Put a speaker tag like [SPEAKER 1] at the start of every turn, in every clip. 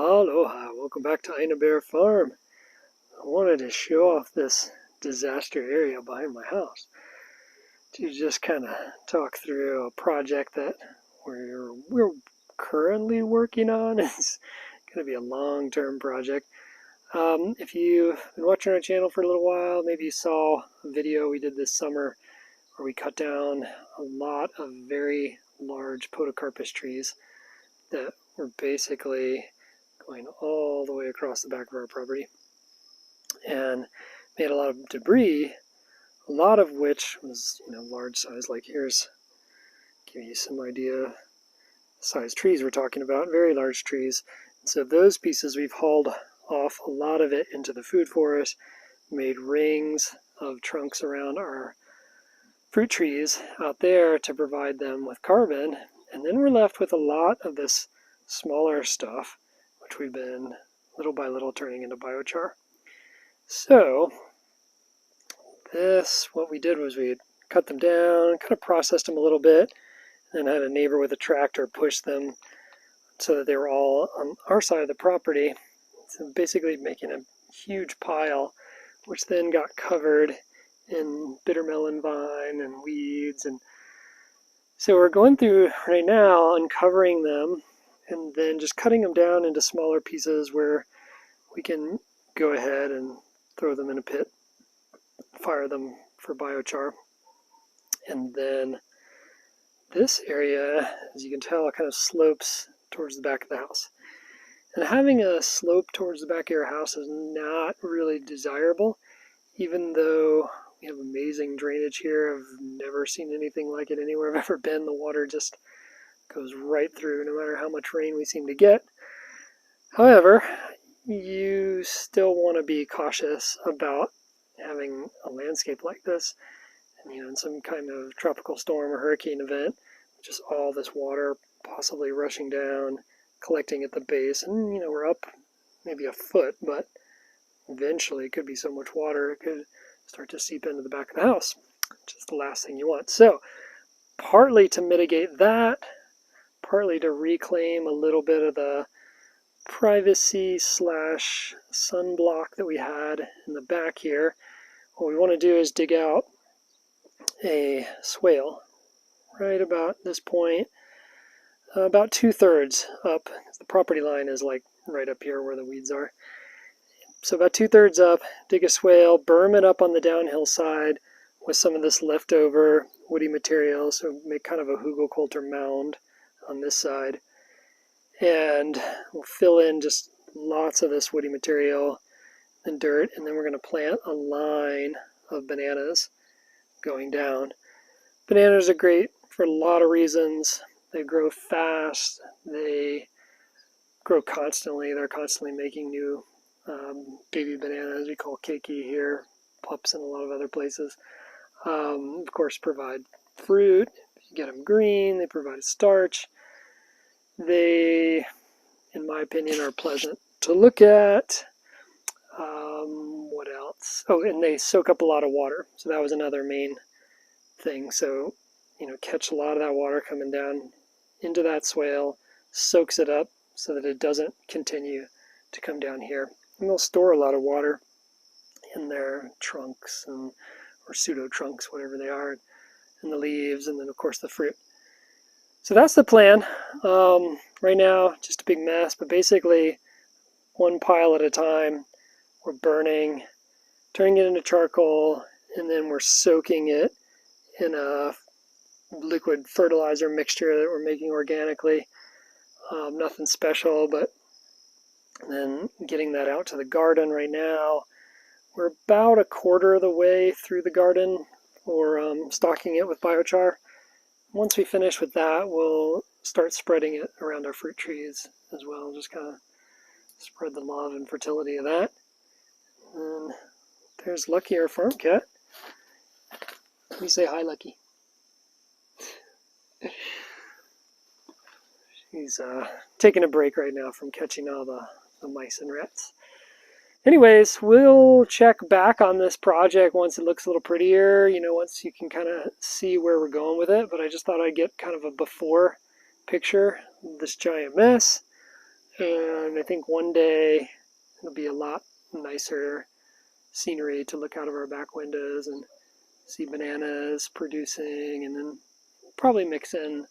[SPEAKER 1] Aloha, welcome back to Aina Bear Farm. I wanted to show off this disaster area behind my house to just kind of talk through a project that we're currently working on. It's going to be a long-term project. If you've been watching our channel for a little while, maybe you saw a video we did this summer where we cut down a lot of very large podocarpus trees that were basically going all the way across the back of our property and made a lot of debris, a lot of which was large size. Like here's, give you some idea the size trees we're talking about, very large trees. So those pieces we've hauled off, a lot of it into the food forest, made rings of trunks around our fruit trees out there to provide them with carbon, and then we're left with a lot of this smaller stuff which we've been little by little turning into biochar. So what we did was we cut them down, kind of processed them a little bit, and had a neighbor with a tractor push them so that they were all on our side of the property. So basically making a huge pile, which then got covered in bitter melon vine and weeds. And so we're going through right now uncovering them and then just cutting them down into smaller pieces where we can go ahead and throw them in a pit, fire them for biochar. And then this area, as you can tell, kind of slopes towards the back of the house. And having a slope towards the back of your house is not really desirable, even though we have amazing drainage here. I've never seen anything like it anywhere I've ever been. The water just goes right through no matter how much rain we seem to get. However, you still want to be cautious about having a landscape like this, and in some kind of tropical storm or hurricane event, just all this water possibly rushing down, collecting at the base, and we're up maybe a foot, but eventually it could be so much water it could start to seep into the back of the house, which is the last thing you want. So partly to mitigate that, partly to reclaim a little bit of the privacy slash sunblock that we had in the back here, what we want to do is dig out a swale right about this point, about 2/3 up. The property line is like right up here where the weeds are. So about 2/3 up, dig a swale, berm it up on the downhill side with some of this leftover woody material, so make kind of a hugelkultur mound on this side. And we'll fill in just lots of this woody material and dirt, and then we're going to plant a line of bananas going down. Bananas are great for a lot of reasons. They grow fast, they grow constantly, they're constantly making new baby bananas, we call keiki here, pups in a lot of other places. Of course, provide fruit. If you get them green, they provide starch. They, in my opinion, are pleasant to look at. What else? Oh, and they soak up a lot of water. So that was another main thing. So, catch a lot of that water coming down into that swale, soaks it up so that it doesn't continue to come down here. And they'll store a lot of water in their trunks or pseudo trunks, whatever they are, and the leaves, and then of course the fruit. So that's the plan. Right now, just a big mess, but basically one pile at a time, we're burning, turning it into charcoal, and then we're soaking it in a liquid fertilizer mixture that we're making organically. Nothing special, but then getting that out to the garden right now. We're about a quarter of the way through the garden, or stocking it with biochar. Once we finish with that, we'll start spreading it around our fruit trees as well. Just kind of spread the love and fertility of that. And there's Lucky, our farm cat. Let me say hi, Lucky. He's taking a break right now from catching all the mice and rats. Anyways, we'll check back on this project once it looks a little prettier, once you can kind of see where we're going with it. But I just thought I'd get kind of a before picture of this giant mess, And I think one day it'll be a lot nicer scenery to look out of our back windows and see bananas producing, and then probably mix in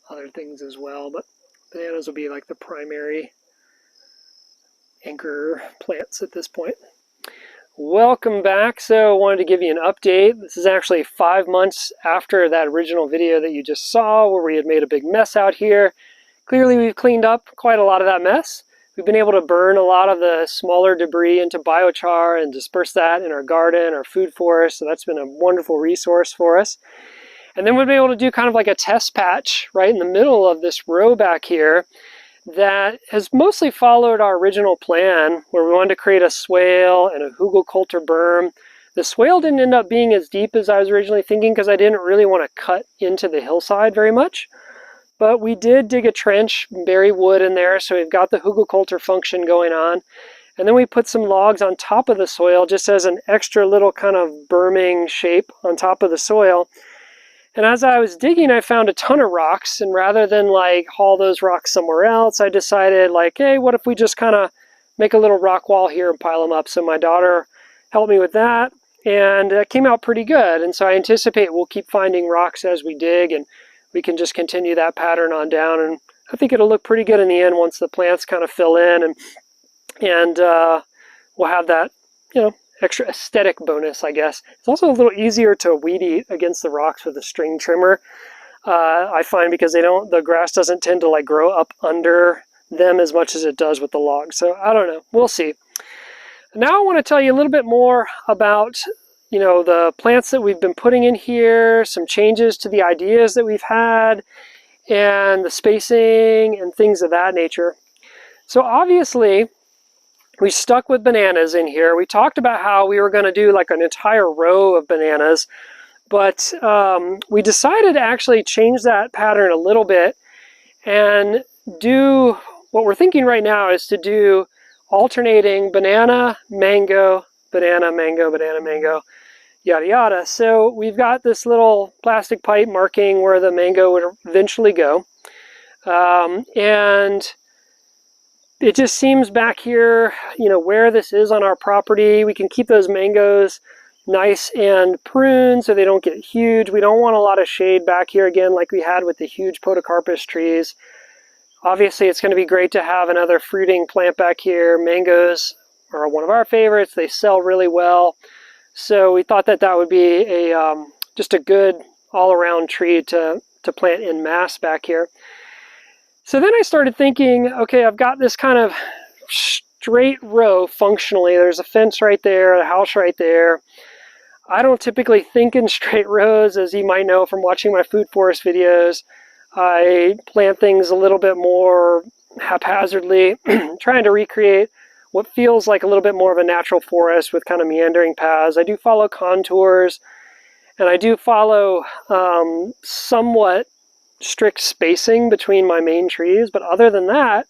[SPEAKER 1] other things as well. But bananas will be like the primary anchor plants at this point. Welcome back. So I wanted to give you an update. This is actually 5 months after that original video that you just saw where we had made a big mess out here. Clearly we've cleaned up quite a lot of that mess. We've been able to burn a lot of the smaller debris into biochar and disperse that in our garden, our food forest, so that's been a wonderful resource for us. And then we've been able to do kind of like a test patch right in the middle of this row back here that has mostly followed our original plan, where we wanted to create a swale and a hugelkultur berm. The swale didn't end up being as deep as I was originally thinking because I didn't really want to cut into the hillside very much. But we did dig a trench, bury wood in there, so we've got the hugelkultur function going on. And then we put some logs on top of the soil just as an extra little kind of berming shape on top of the soil. And as I was digging, I found a ton of rocks, and rather than like haul those rocks somewhere else, I decided like, hey, what if we just kind of make a little rock wall here and pile them up? So my daughter helped me with that, and it came out pretty good. And so I anticipate we'll keep finding rocks as we dig, and we can just continue that pattern on down. And I think it'll look pretty good in the end once the plants kind of fill in, and we'll have that, you know, extra aesthetic bonus, I guess. It's also a little easier to weed eat against the rocks with a string trimmer. I find because the grass doesn't tend to like grow up under them as much as it does with the logs. So I don't know, we'll see. Now I want to tell you a little bit more about, you know, the plants that we've been putting in here, some changes to the ideas that we've had, and the spacing and things of that nature. So obviously, we stuck with bananas in here. We talked about how we were going to do like an entire row of bananas, but we decided to actually change that pattern a little bit and do what we're thinking right now is to do alternating banana, mango, banana, mango, banana, mango, yada yada. So we've got this little plastic pipe marking where the mango would eventually go. And it just seems back here, you know, where this is on our property, we can keep those mangoes nice and pruned so they don't get huge. We don't want a lot of shade back here again like we had with the huge podocarpus trees. Obviously, it's going to be great to have another fruiting plant back here. Mangoes are one of our favorites. They sell really well. So we thought that that would be just a good all-around tree to plant en masse back here. So then I started thinking, okay, I've got this kind of straight row functionally. There's a fence right there, a house right there. I don't typically think in straight rows, as you might know from watching my food forest videos. I plant things a little bit more haphazardly, trying to recreate what feels like a little bit more of a natural forest with kind of meandering paths. I do follow contours, and I do follow somewhat strict spacing between my main trees, but other than that,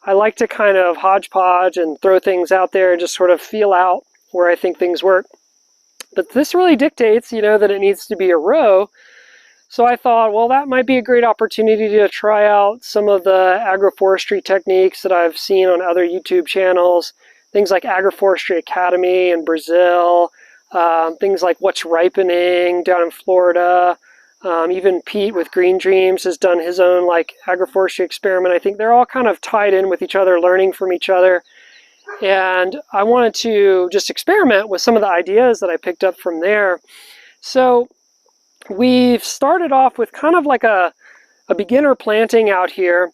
[SPEAKER 1] I like to kind of hodgepodge and throw things out there and just sort of feel out where I think things work. But this really dictates, you know, that it needs to be a row. So I thought, well, that might be a great opportunity to try out some of the agroforestry techniques that I've seen on other YouTube channels, things like Agroforestry Academy in Brazil, things like What's Ripening down in Florida. Even Pete with Green Dreams has done his own like agroforestry experiment. I think they're all kind of tied in with each other, learning from each other. And I wanted to just experiment with some of the ideas that I picked up from there. So we've started off with kind of like a beginner planting out here.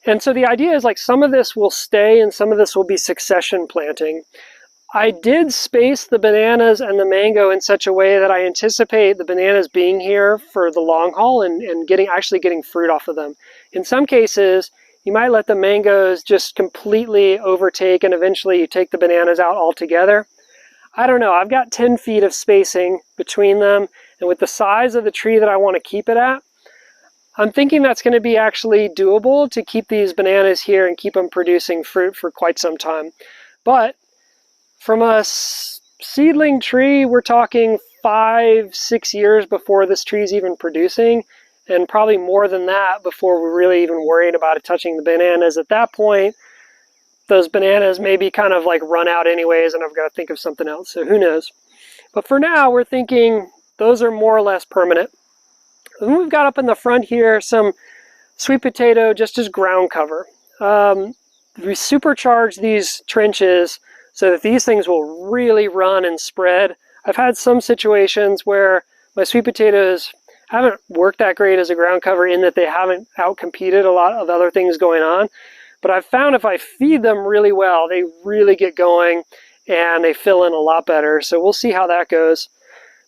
[SPEAKER 1] And so the idea is like some of this will stay and some of this will be succession planting. I did space the bananas and the mango in such a way that I anticipate the bananas being here for the long haul and actually getting fruit off of them. In some cases, you might let the mangoes just completely overtake and eventually you take the bananas out altogether. I don't know, I've got 10 feet of spacing between them, and with the size of the tree that I want to keep it at, I'm thinking that's going to be actually doable to keep these bananas here and keep them producing fruit for quite some time. But from a seedling tree, we're talking 5-6 years before this tree's even producing, and probably more than that before we're really even worried about it touching the bananas. At that point, those bananas may be kind of like run out anyways, and I've got to think of something else, so who knows. But for now, we're thinking those are more or less permanent. And we've got up in the front here some sweet potato just as ground cover. We supercharge these trenches so that these things will really run and spread. I've had some situations where my sweet potatoes haven't worked that great as a ground cover in that they haven't outcompeted a lot of other things going on. But I've found if I feed them really well, they really get going and they fill in a lot better. So we'll see how that goes.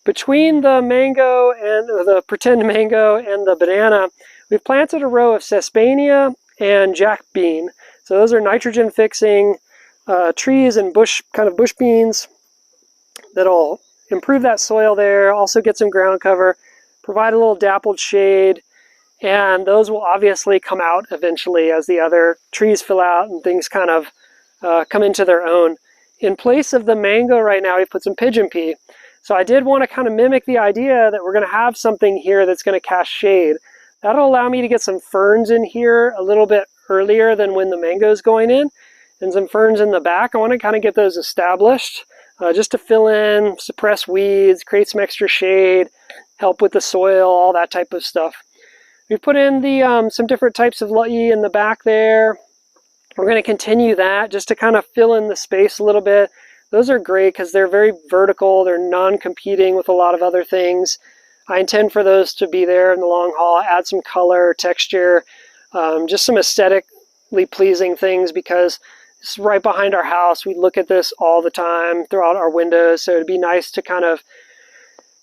[SPEAKER 1] Between the mango and the pretend mango and the banana, we've planted a row of sesbania and jack bean. So those are nitrogen fixing trees and bush beans that'll improve that soil there, also get some ground cover, provide a little dappled shade, and those will obviously come out eventually as the other trees fill out and things kind of come into their own. In place of the mango right now, we put some pigeon pea. So I did want to kind of mimic the idea that we're going to have something here that's going to cast shade. That'll allow me to get some ferns in here a little bit earlier than when the mango's going in, and some ferns in the back. I want to kind of get those established just to fill in, suppress weeds, create some extra shade, help with the soil, all that type of stuff. We put in the some different types of lutyi in the back there. We're going to continue that just to kind of fill in the space a little bit. Those are great because they're very vertical. They're non-competing with a lot of other things. I intend for those to be there in the long haul, add some color, texture, just some aesthetically pleasing things because it's right behind our house. We look at this all the time throughout our windows, so it'd be nice to kind of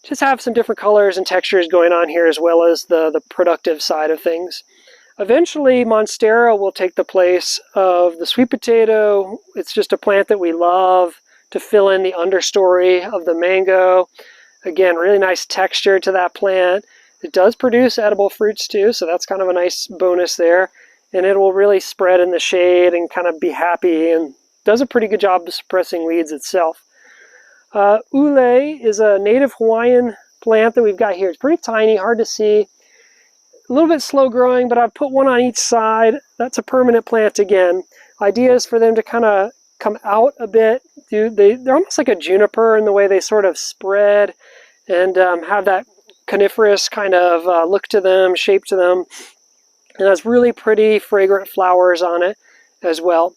[SPEAKER 1] just have some different colors and textures going on here as well as the productive side of things. Eventually, Monstera will take the place of the sweet potato. It's just a plant that we love to fill in the understory of the mango. Again, really nice texture to that plant. It does produce edible fruits too, so that's kind of a nice bonus there. And it will really spread in the shade and kind of be happy and does a pretty good job of suppressing weeds itself. Ule is a native Hawaiian plant that we've got here. It's pretty tiny, hard to see. A little bit slow growing, but I've put one on each side. That's a permanent plant again. Idea is for them to kind of come out a bit. They're almost like a juniper in the way they sort of spread and have that coniferous kind of look to them, shape to them. And has really pretty fragrant flowers on it as well.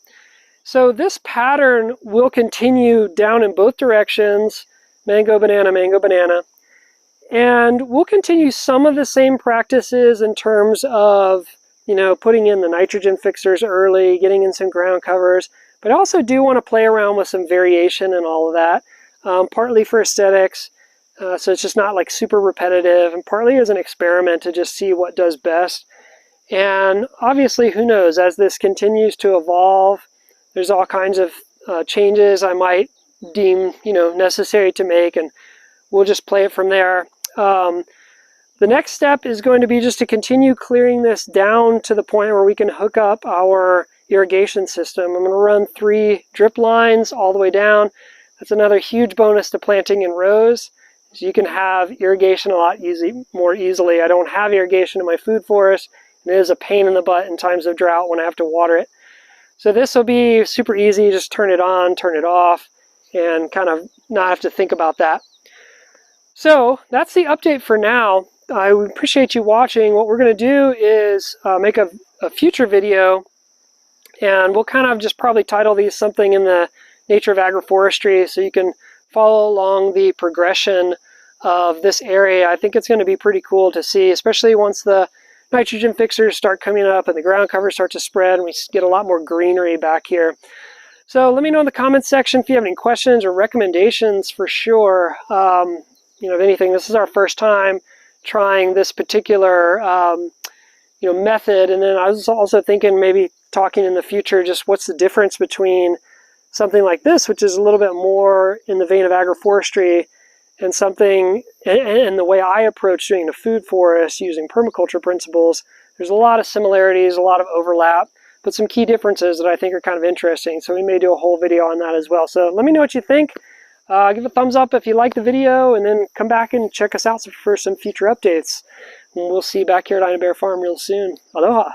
[SPEAKER 1] So this pattern will continue down in both directions, mango, banana. And we'll continue some of the same practices in terms of, you know, putting in the nitrogen fixers early, getting in some ground covers. But I also do want to play around with some variation and all of that, partly for aesthetics, so it's just not like super repetitive, and partly as an experiment to just see what does best. And obviously, who knows, as this continues to evolve, there's all kinds of changes I might deem, you know, necessary to make, and we'll just play it from there. The next step is going to be just to continue clearing this down to the point where we can hook up our irrigation system. I'm going to run 3 drip lines all the way down. That's another huge bonus to planting in rows. So you can have irrigation a lot more easily. I don't have irrigation in my food forest, and it is a pain in the butt in times of drought when I have to water it. So this will be super easy. Just turn it on, turn it off, and kind of not have to think about that. So that's the update for now. I appreciate you watching. What we're going to do is make a future video, and we'll kind of just probably title these something in the nature of agroforestry so you can follow along the progression of this area. I think it's going to be pretty cool to see, especially once the nitrogen fixers start coming up and the ground covers start to spread and we get a lot more greenery back here. So let me know in the comments section if you have any questions or recommendations for sure. You know, if anything, this is our first time trying this particular you know, method, and then I was also thinking maybe talking in the future just what's the difference between something like this, which is a little bit more in the vein of agroforestry, and something, and the way I approach doing the food forest using permaculture principles. There's a lot of similarities, a lot of overlap, but some key differences that I think are kind of interesting. So we may do a whole video on that as well. So let me know what you think. Give a thumbs up if you like the video, and then come back and check us out for some future updates. And we'll see you back here at Bear Farm real soon. Aloha!